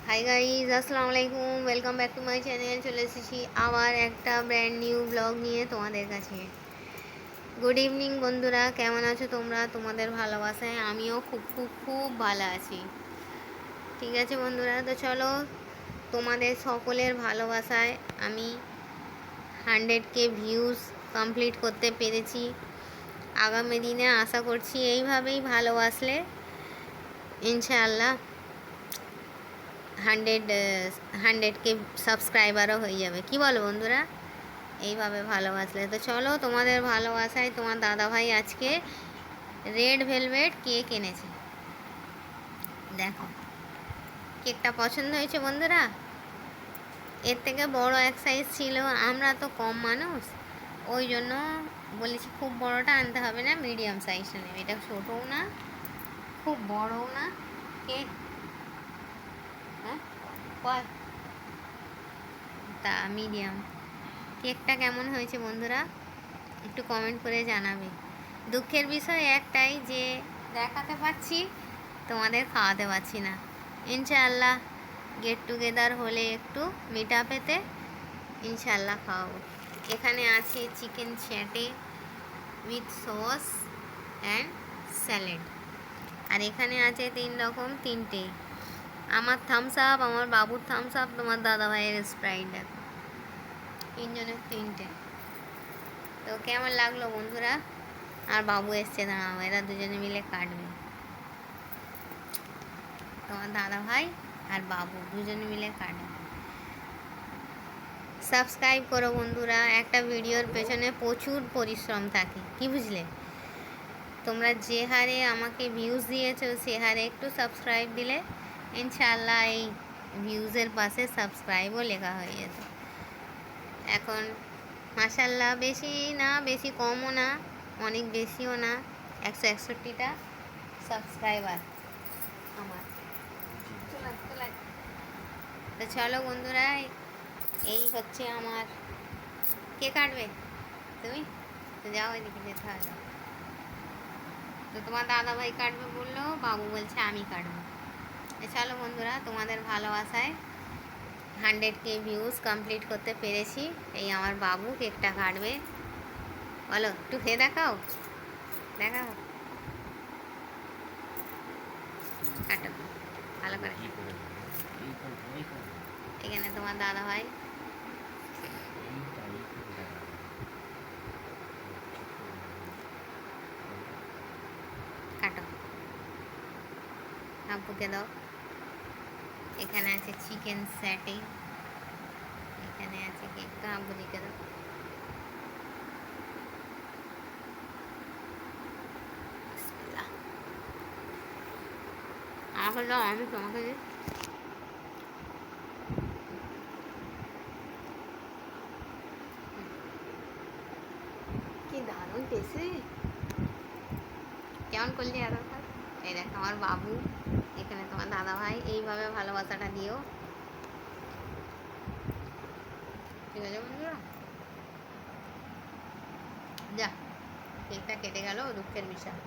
Hi guys, আসসালামু আলাইকুম। Welcome back to my channel. চলে এসেছি আবার একটা ব্র্যান্ড নিউ ব্লগ নিয়ে তোমাদের কাছে। গুড ইভিনিং বন্ধুরা, কেমন আছো তোমরা? তোমাদের ভালোবাসায় আমিও খুব খুব খুব ভালো আছি। ঠিক আছে বন্ধুরা, তো চলো, তোমাদের সকলের ভালোবাসায় আমি 100K ভিউজ কমপ্লিট করতে পেরেছি। আগামী দিনে আশা করছি এইভাবেই ভালোবাসলে ইনশাআল্লাহ 100K সাবস্ক্রাইবারও হয়ে যাবে। কি বলো বন্ধুরা? এইভাবে ভালোবাসলে। তো চলো, তোমাদের ভালোবাসায় তোমার দাদাভাই আজকে রেড ভেলভেট কেক এনেছে। দেখো, কেকটা পছন্দ হয়েছে বন্ধুরা? এর থেকে বড় এক সাইজ ছিল, আমরা তো কম মানুষ, ওই জন্য বলেছি খুব বড়টা আনতে হবে না, মিডিয়াম সাইজটা নেবে। এটা ছোটও না, খুব বড়ও না। কেক হ্যাঁ তা মিডিয়াম। কেকটা কেমন হয়েছে বন্ধুরা একটু কমেন্ট করে জানাবে। দুঃখের বিষয় একটাই যে দেখাতে পাচ্ছি, তোমাদের খাওয়াতে পারছি না। ইনশাআল্লাহ গেট টুগেদার হলে একটু মিট আপেতে ইনশাআল্লাহ খাওয়াবো। এখানে আছে চিকেন চ্যাটে উইথ সস অ্যান্ড স্যালাড। আর এখানে আছে 3 রকম, 3টে। আমার থামস আপ, আমার বাবুর থামস আপ, তোমার দাদাভাইয়ের স্প্রাইট। দেখো, 3জনের 3টে। তো কেমন লাগলো বন্ধুরা? আর বাবু এসছে, দাঁড়াও, এরা দুজনে মিলে কাটবে। তোমার দাদা ভাই আর বাবু দুজনে মিলে কাটবে। সাবস্ক্রাইব করো বন্ধুরা, একটা ভিডিওর পেছনে প্রচুর পরিশ্রম থাকে, কি বুঝলে? তোমরা যে হারে আমাকে ভিউজ দিয়েছো, সে হারে একটু সাবস্ক্রাইব দিলে ইনশাআল্লাহ এই ভিউজের পাশে সাবস্ক্রাইবও লেখা হয়ে যেত। এখন মাশাল্লাহ বেশি না, বেশি কমও না, অনেক বেশিও না, 161টা সাবস্ক্রাইবার আমার। তো চলো বন্ধুরা, এই হচ্ছে আমার। কে কাটবে? তুমি তো যাও, এদিকে যেতে হবে। তো তোমার দাদা ভাই কাটবে বললো, বাবু বলছে আমি কাটবো। চলো বন্ধুরা, তোমাদের ভালোবাসায় 100K ভিউজ কমপ্লিট করতে পেরেছি। এই আমার বাবু কেকটা কাটবে। বলো, একটু খেয়ে দেখাও, দেখাও, কাটো ভালো করে। এখানে তোমার দাদা ভাই। কাটো, আব্বুকে দাও। এখানে আছে চিকেন স্যাটে, এখানে আছে কেকটা, আব্বুদিকে দাও। আমাকে দাও, আমি তোমাকে দিই। কি দারুণ টেস্টি! কেমন করলি এতক্ষণ? এই দেখ আমার বাবু, এখানে তোমার দাদা ভাই। এইভাবে ভালোবাসাটা দিও, ঠিক আছে বন্ধুরা? যা, কেকটা কেটে গেল, দুঃখের বিষয়।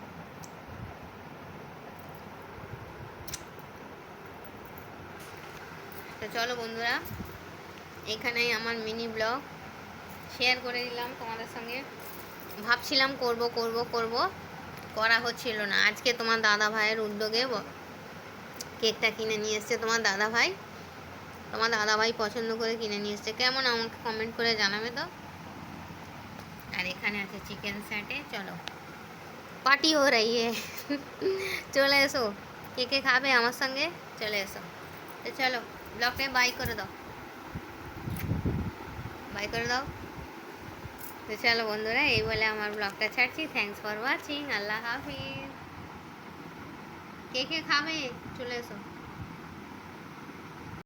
তো চলো বন্ধুরা, এখানেই আমার মিনি ব্লগ শেয়ার করে দিলাম তোমাদের সঙ্গে। ভাবছিলাম করব করব করব, করা হচ্ছিল না। আজকে তোমার দাদা ভাইয়ের উদ্যোগে কেকটা কিনে নিয়ে এসছে তোমার দাদা ভাই। তোমার দাদা ভাই পছন্দ করে কিনে নিয়ে এসছে। কেমন আমাকে কমেন্ট করে জানাবে তো। আর এখানে আছে চিকেন স্যাটে। চলো, পার্টি হো রही है। চলে এসো, কে কে খাবে আমার সঙ্গে, চলে এসো। তো চলো, ব্লগে বাই করে দাও, বাই করে দাও। তো চলো বন্ধুরা, এই বলে আমার ব্লগটা ছাড়ছি। Thanks for watching. আল্লাহ হাফিজ। কে কে খাবে চলে এসো।